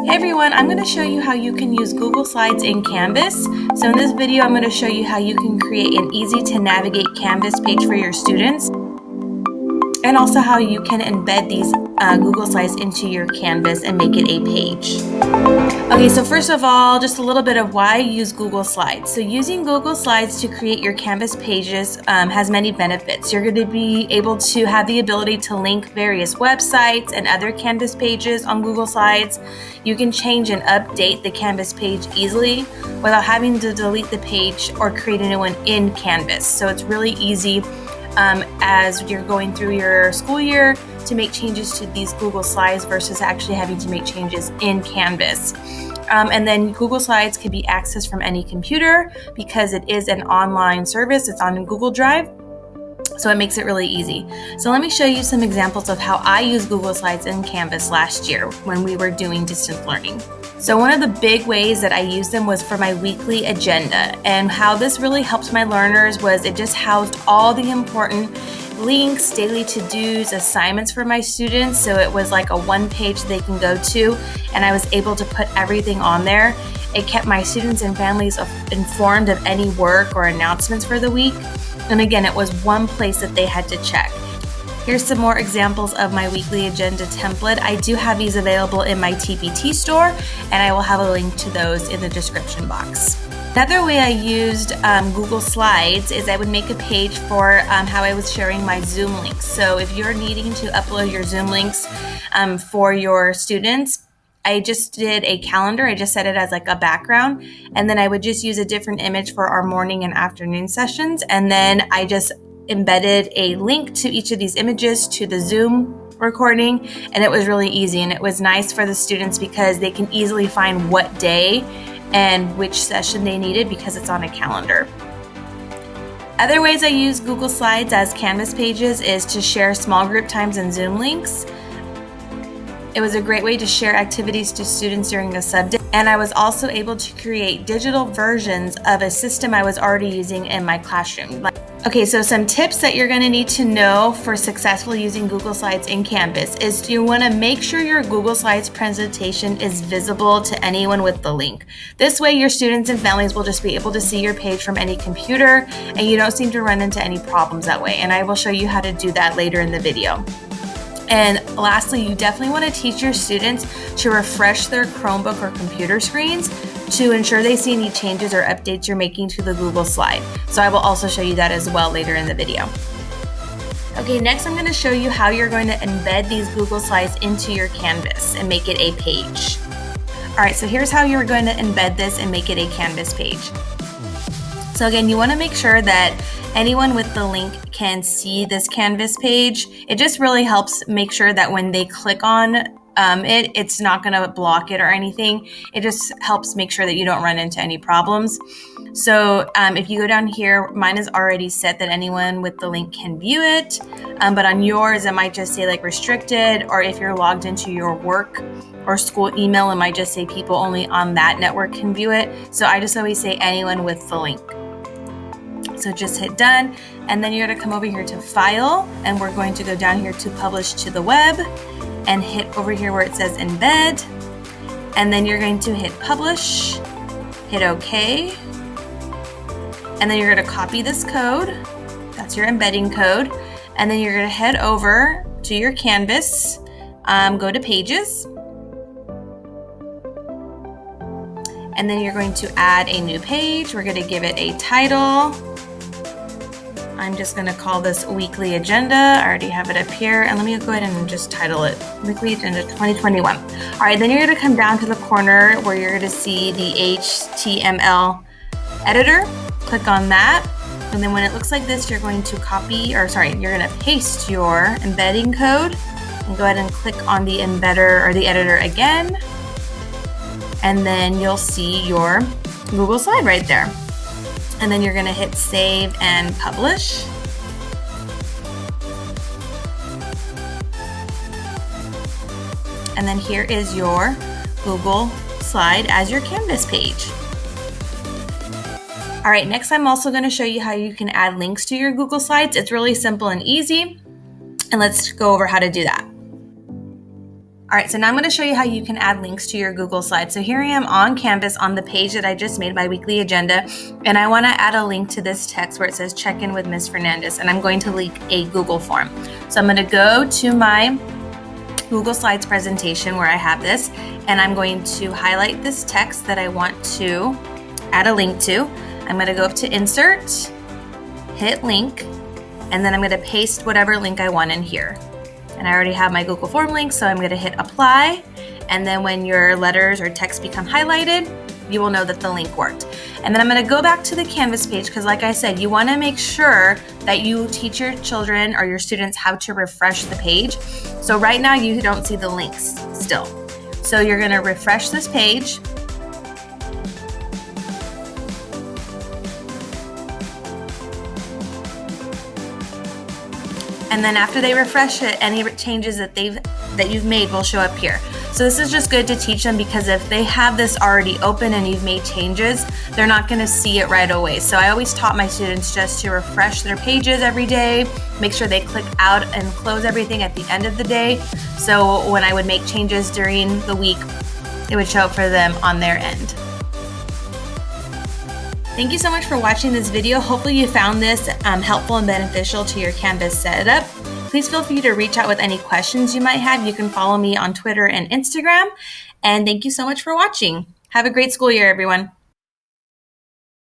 Hey everyone, I'm going to show you how you can use Google Slides in Canvas. So in this video, I'm going to show you how you can create an easy to navigate Canvas page for your students, and also how you can embed these Google Slides into your Canvas and make it a page. Okay, so first of all, just a little bit of why I use Google Slides. So using Google Slides to create your Canvas pages has many benefits. You're going to be able to have the ability to link various websites and other Canvas pages on Google Slides. You can change and update the Canvas page easily without having to delete the page or create a new one in Canvas. So it's really easy as you're going through your school year to make changes to these Google Slides versus actually having to make changes in Canvas. And then Google Slides can be accessed from any computer because it is an online service. It's on Google Drive, so it makes it really easy. So let me show you some examples of how I used Google Slides in Canvas last year when we were doing distance learning. So one of the big ways that I used them was for my weekly agenda, and how this really helped my learners was it just housed all the important links, daily to-dos, assignments for my students. So it was like a one page they can go to, and I was able to put everything on there. It kept my students and families informed of any work or announcements for the week. And again, it was one place that they had to check. Here's some more examples of my weekly agenda template. I do have these available in my TPT store, and I will have a link to those in the description box. Another way I used Google Slides is I would make a page for how I was sharing my Zoom links. So if you're needing to upload your Zoom links for your students, I just did a calendar. I just set it as like a background, and then I would just use a different image for our morning and afternoon sessions. And then I just embedded a link to each of these images to the Zoom recording, and it was really easy, and it was nice for the students because they can easily find what day and which session they needed because it's on a calendar. Other ways I use Google Slides as Canvas pages is to share small group times and Zoom links. It was a great way to share activities to students during the subday, and I was also able to create digital versions of a system I was already using in my classroom. Okay, so some tips that you're going to need to know for successfully using Google Slides in Canvas is you want to make sure your Google Slides presentation is visible to anyone with the link. This way your students and families will just be able to see your page from any computer, and you don't seem to run into any problems that way. And I will show you how to do that later in the video. And lastly, you definitely want to teach your students to refresh their Chromebook or computer screens to ensure they see any changes or updates you're making to the Google Slide. So I will also show you that as well later in the video. Okay, next I'm going to show you how you're going to embed these Google Slides into your Canvas and make it a page. All right, so here's how you're going to embed this and make it a Canvas page. So again, you want to make sure that anyone with the link can see this Canvas page. It just really helps make sure that when they click on it's not going to block it or anything. It just helps make sure that you don't run into any problems. So if you go down here, mine is already set that anyone with the link can view it. But on yours, it might just say like restricted, or if you're logged into your work or school email, it might just say people only on that network can view it. So I just always say anyone with the link. So just hit done, and then you're going to come over here to file, and we're going to go down here to publish to the web and hit over here where it says embed, and then you're going to hit publish, hit OK, and then you're going to copy this code. That's your embedding code, and then you're going to head over to your Canvas, go to pages, and then you're going to add a new page. We're going to give it a title. I'm just going to call this Weekly Agenda. I already have it up here. And let me go ahead and just title it Weekly Agenda 2021. All right, then you're going to come down to the corner where you're going to see the HTML editor. Click on that. And then when it looks like this, you're going to you're going to paste your embedding code and go ahead and click on the embedder or the editor again. And then you'll see your Google Slide right there. And then you're going to hit save and publish. And then here is your Google Slide as your Canvas page. All right, next I'm also going to show you how you can add links to your Google Slides. It's really simple and easy. And let's go over how to do that. All right, so now I'm going to show you how you can add links to your Google Slides. So here I am on Canvas on the page that I just made, my weekly agenda, and I want to add a link to this text where it says check in with Ms. Fernandez, and I'm going to link a Google form. So I'm going to go to my Google Slides presentation where I have this, and I'm going to highlight this text that I want to add a link to. I'm going to go up to Insert, hit Link, and then I'm going to paste whatever link I want in here. And I already have my Google Form link, so I'm going to hit Apply. And then when your letters or text become highlighted, you will know that the link worked. And then I'm going to go back to the Canvas page because, like I said, you want to make sure that you teach your children or your students how to refresh the page. So right now you don't see the links still. So you're going to refresh this page. And then after they refresh it, any changes that you've made will show up here. So this is just good to teach them because if they have this already open and you've made changes, they're not going to see it right away. So I always taught my students just to refresh their pages every day, make sure they click out and close everything at the end of the day. So when I would make changes during the week, it would show up for them on their end. Thank you so much for watching this video. Hopefully you found this helpful and beneficial to your Canvas setup. Please feel free to reach out with any questions you might have. You can follow me on Twitter and Instagram. And thank you so much for watching. Have a great school year, everyone.